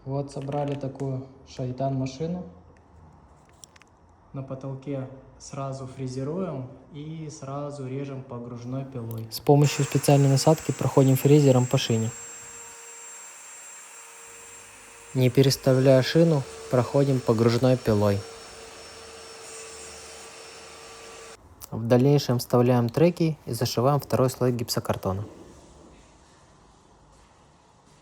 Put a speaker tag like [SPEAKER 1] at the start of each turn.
[SPEAKER 1] Вот собрали такую шайтан-машину. На потолке сразу фрезеруем и сразу режем погружной пилой. С помощью специальной насадки проходим фрезером по шине. Не переставляя шину, проходим погружной пилой. В дальнейшем вставляем треки и зашиваем второй слой гипсокартона.